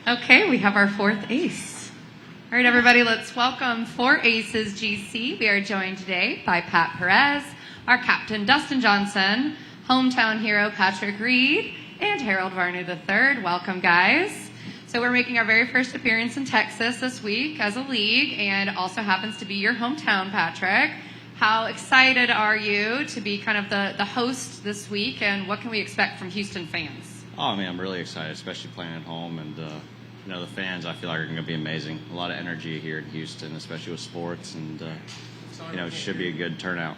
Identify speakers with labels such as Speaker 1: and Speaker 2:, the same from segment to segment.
Speaker 1: Okay, we have our fourth ace. All right, everybody, let's welcome 4 Aces GC. We are joined today by Pat Perez, our captain Dustin Johnson, hometown hero Patrick Reed, and Harold Varner III. Welcome, guys. So we're making our very first appearance in Texas this week as a league, and it also happens to be your hometown, Patrick. How excited are you to be kind of the host this week, and what can we expect from Houston fans?
Speaker 2: Oh, man, I'm really excited, especially playing at home, and the fans I feel like are going to be amazing. A lot of energy here in Houston, especially with sports, and it should be a good turnout.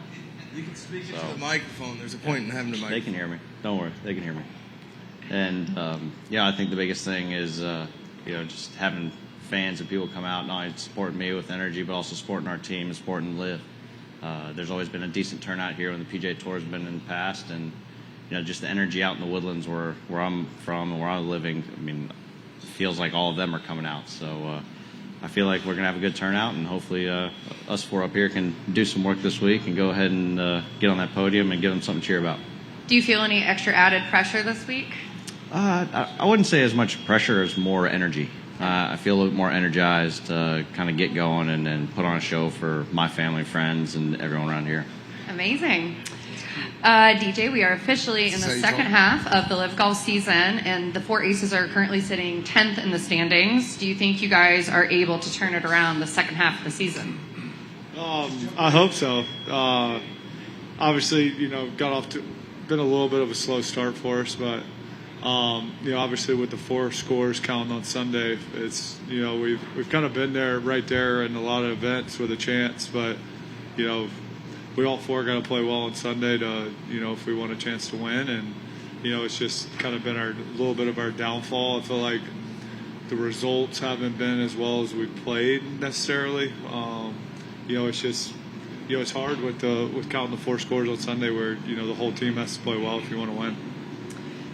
Speaker 3: You can speak into the microphone. There's a point in having the microphone.
Speaker 2: They can hear me. Don't worry, they can hear me. And I think the biggest thing is just having fans and people come out, not only supporting me with energy, but also supporting our team and supporting LIV. There's always been a decent turnout here when the PJ Tour has been in the past, and just the energy out in the Woodlands where I'm from and where I'm living. I mean, it feels like all of them are coming out. So I feel like we're gonna have a good turnout, and hopefully us 4 up here can do some work this week and go ahead and get on that podium and give them something to cheer about.
Speaker 1: Do you feel any extra added pressure this week?
Speaker 2: I wouldn't say as much pressure as more energy. I feel a little more energized to kind of get going and put on a show for my family, friends, and everyone around here.
Speaker 1: Amazing. DJ, we are officially in the second half of the LIV Golf season, and the 4 Aces are currently sitting 10th in the standings. Do you think you guys are able to turn it around the second half of the season?
Speaker 4: I hope so. Obviously, got off to been a little bit of a slow start for us, but obviously with the 4 scores counting on Sunday, it's we've kind of been right there in a lot of events with a chance, but we all 4 got to play well on Sunday to if we want a chance to win, and it's just kind of been a little bit of our downfall. I feel like the results haven't been as well as we played necessarily. It's just it's hard with counting the 4 scores on Sunday where the whole team has to play well if you want to win.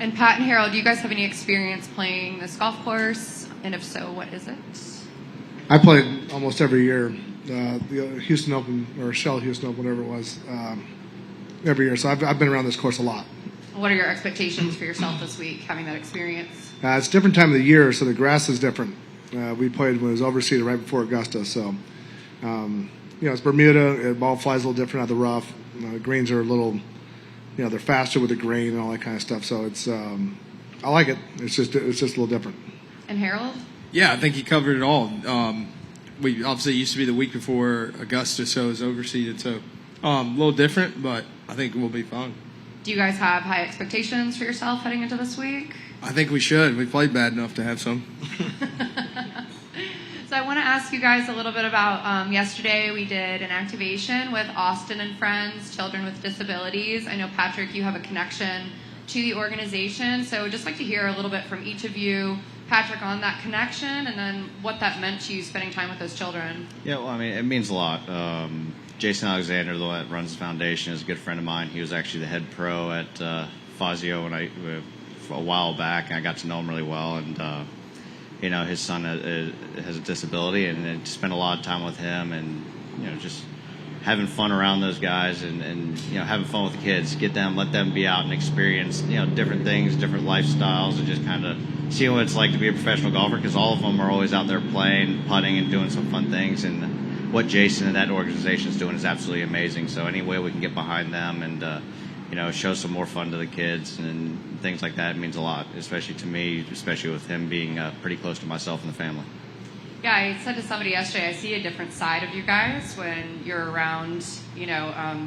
Speaker 1: And Pat and Harold, do you guys have any experience playing this golf course? And if so, what is it?
Speaker 5: I played almost every year, the Houston Open or Shell Houston Open, whatever it was, every year. So I've been around this course a lot.
Speaker 1: What are your expectations for yourself this week, having that experience?
Speaker 5: It's a different time of the year, so the grass is different. We played when it was overseeded right before Augusta, so it's Bermuda. The ball flies a little different out of the rough. The greens are a little. They're faster with the grain and all that kind of stuff. So it's, I like it. It's just a little different.
Speaker 1: And Harold?
Speaker 3: Yeah, I think you covered it all. We obviously used to be the week before Augusta, so it was overseeded. So a little different, but I think we'll be fine.
Speaker 1: Do you guys have high expectations for yourself heading into this week?
Speaker 3: I think we should. We played bad enough to have some.
Speaker 1: So I want to ask you guys a little bit about yesterday we did an activation with Austin and Friends, Children with Disabilities. I know, Patrick, you have a connection to the organization, so I'd just like to hear a little bit from each of you, Patrick, on that connection and then what that meant to you spending time with those children.
Speaker 2: Yeah, well, I mean, it means a lot. Jason Alexander, the one that runs the foundation, is a good friend of mine. He was actually the head pro at Fazio a while back, and I got to know him really well. And his son has a disability, and spent a lot of time with him, and just having fun around those guys, and having fun with the kids. Let them be out and experience different things, different lifestyles, and just kind of see what it's like to be a professional golfer. Because all of them are always out there playing, putting, and doing some fun things. And what Jason and that organization is doing is absolutely amazing. So any way we can get behind them and show some more fun to the kids and things like that means a lot, especially to me, especially with him being pretty close to myself and the family.
Speaker 1: Yeah, I said to somebody yesterday, I see a different side of you guys when you're around,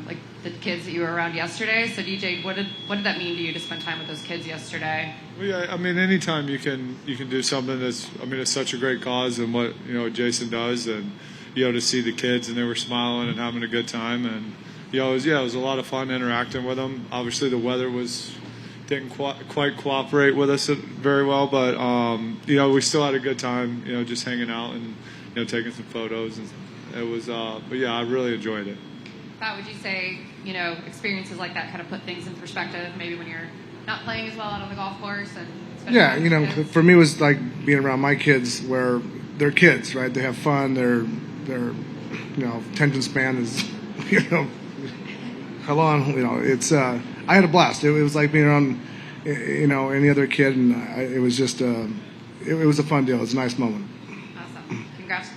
Speaker 1: like the kids that you were around yesterday. So DJ, what did that mean to you to spend time with those kids yesterday?
Speaker 4: Well, yeah, I mean, anytime you can do something it's such a great cause, and what Jason does, and to see the kids and they were smiling and having a good time, and it was a lot of fun interacting with them. Obviously, the weather didn't quite cooperate with us very well, but we still had a good time. Just hanging out and taking some photos, and it was. But yeah, I really enjoyed it.
Speaker 1: Pat, would you say experiences like that kind of put things in perspective? Maybe when you're not playing as well out on the golf course, and
Speaker 5: yeah, for me it was like being around my kids, where they're kids, right? They have fun. Their attention span is how long? It's. I had a blast. It was like being around, any other kid, and it was just it was a fun deal. It was a nice moment.
Speaker 1: Awesome. Congrats.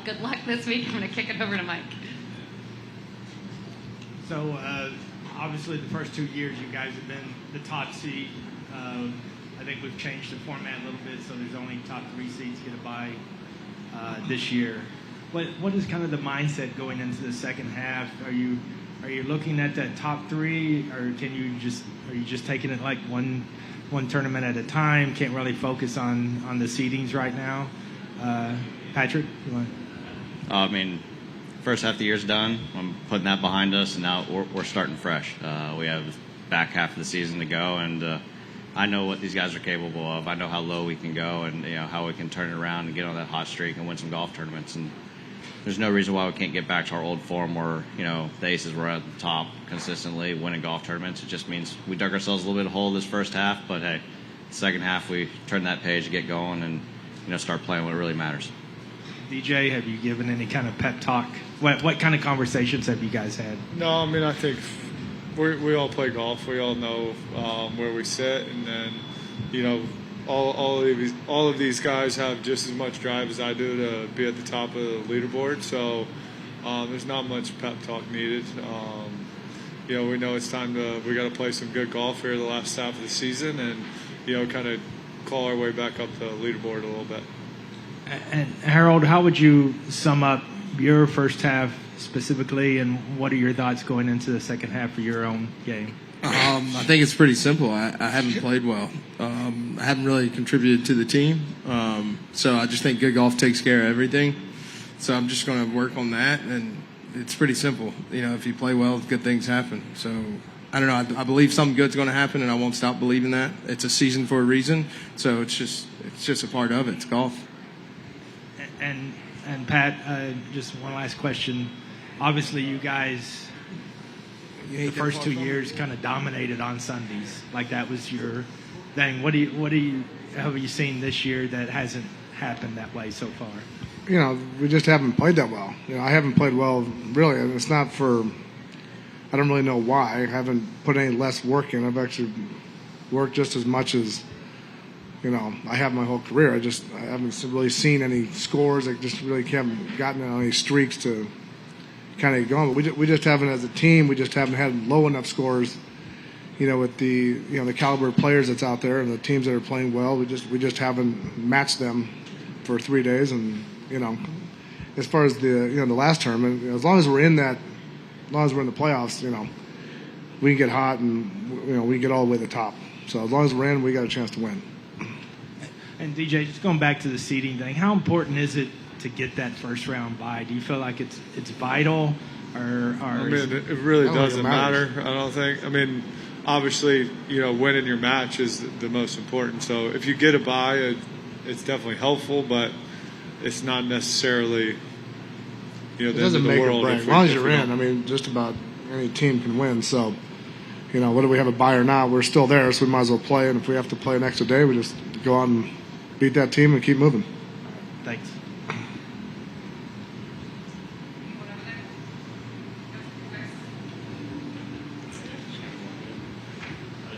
Speaker 1: Good luck this week. I'm going to kick it over to Mike.
Speaker 6: So, obviously, the first 2 years, you guys have been the top seed. I think we've changed the format a little bit, so there's only top 3 seeds get a bye this year. What is kind of the mindset going into the second half? Are you looking at that top 3, or are you just taking it like one tournament at a time? Can't really focus on the seedings right now. Patrick, you want?
Speaker 2: I mean, first half of the year's done. I'm putting that behind us, and now we're starting fresh. We have the back half of the season to go, and I know what these guys are capable of. I know how low we can go, and how we can turn it around and get on that hot streak and win some golf tournaments. And there's no reason why we can't get back to our old form where the aces were at the top consistently winning golf tournaments. It just means we dug ourselves a little bit of a hole this first half, but hey, second half we turn that page and get going and start playing what really matters.
Speaker 6: DJ, have you given any kind of pep talk? What kind of conversations have you guys had?
Speaker 4: No, I mean, I think we all play golf. We all know where we sit, and then all of these guys have just as much drive as I do to be at the top of the leaderboard. So there's not much pep talk needed. We know it's time we got to play some good golf here the last half of the season, and kind of claw our way back up the leaderboard a little bit.
Speaker 6: And Harold, how would you sum up your first half specifically, and what are your thoughts going into the second half for your own game?
Speaker 3: I think it's pretty simple. I haven't played well. I haven't really contributed to the team. So I just think good golf takes care of everything. So I'm just going to work on that, and it's pretty simple. If you play well, good things happen. So I don't know. I believe something good's going to happen, and I won't stop believing that. It's a season for a reason. So it's just a part of it. It's golf.
Speaker 6: And Pat, just one last question. Obviously, you guys, the first 2 years kind of dominated on Sundays. Like that was your thing. What have you seen this year that hasn't happened that way so far?
Speaker 5: We just haven't played that well. I haven't played well, really, and it's not for, I don't really know why. I haven't put any less work in. I've actually worked just as much as, I have my whole career. I haven't really seen any scores. I just really haven't gotten on any streaks to kind of get going. But we just haven't, as a team, we just haven't had low enough scores, with the, the caliber of players that's out there and the teams that are playing well. We just haven't matched them for 3 days. And, as far as the, the last tournament, as long as we're in the playoffs, we can get hot and, we can get all the way to the top. So as long as we're in, we got a chance to win.
Speaker 6: And DJ, just going back to the seeding thing, how important is it to get that first round bye? Do you feel like it's vital, or
Speaker 4: it really doesn't matter. I don't think. I mean, obviously, winning your match is the most important. So if you get a bye, it's definitely helpful, but it's not necessarily
Speaker 5: it doesn't make or break. As long as you're in, I mean, just about any team can win. So whether we have a bye or not, we're still there, so we might as well play. And if we have to play an extra day, we just go on and beat that team and keep moving.
Speaker 6: Thanks.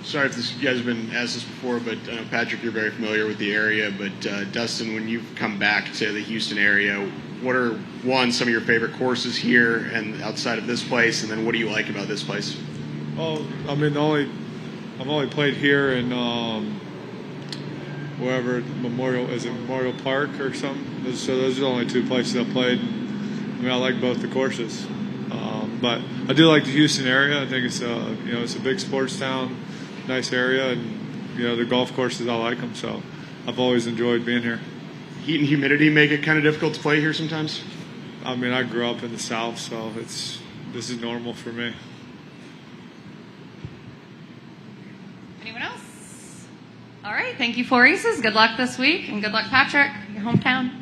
Speaker 7: Sorry if you guys have been asked this before, but I know, Patrick, you're very familiar with the area. But Dustin, when you've come back to the Houston area, what are, some of your favorite courses here and outside of this place, and then what do you like about this place?
Speaker 4: Well, I mean, I've only played here in wherever Memorial Park or something. So those are the only 2 places I've played. I mean, I like both the courses, but I do like the Houston area. I think it's it's a big sports town, nice area, and the golf courses, I like them. So I've always enjoyed being here.
Speaker 7: Heat and humidity make it kind of difficult to play here sometimes?
Speaker 4: I mean, I grew up in the South, so this is normal for me.
Speaker 1: Anyone else? All right. Thank you, 4 Aces. Good luck this week, and good luck, Patrick, your hometown.